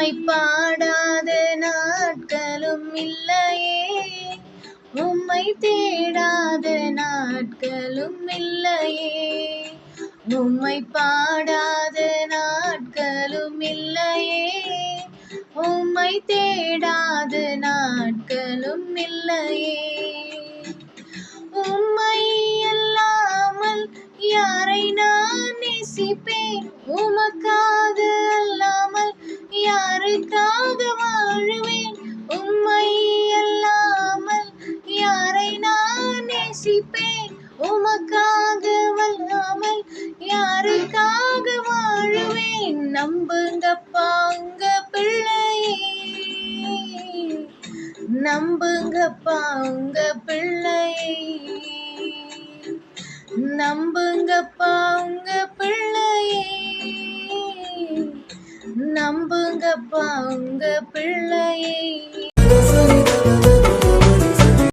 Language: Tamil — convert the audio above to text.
உம்மை பாடாத நாட்களும் இல்லையே, உம்மை தேடாத நாட்களும் இல்லையே, உம்மை பாடாத நாட்களும் இல்லையே, உம்மை தேடாத நாட்களும் இல்லையே. உம்மை அல்லாமல் யாரை நான் நேசிப்பேன், உமக்காக அல்லாமல் யாருக்காக வாழுவேன், உம்மை அல்லாமல் யாரை நான் நேசிப்பேன், உமக்காக அல்லாமல் யாருக்காக வாழுவேன். நம்புங்கப்பா உங்க பிள்ளையே, நம்புங்கப்பா உங்க பிள்ளையே, நம்புங்கப்பா உங்க பிள்ளையே, நம்புங்கப்பா உங்க பிள்ளையே.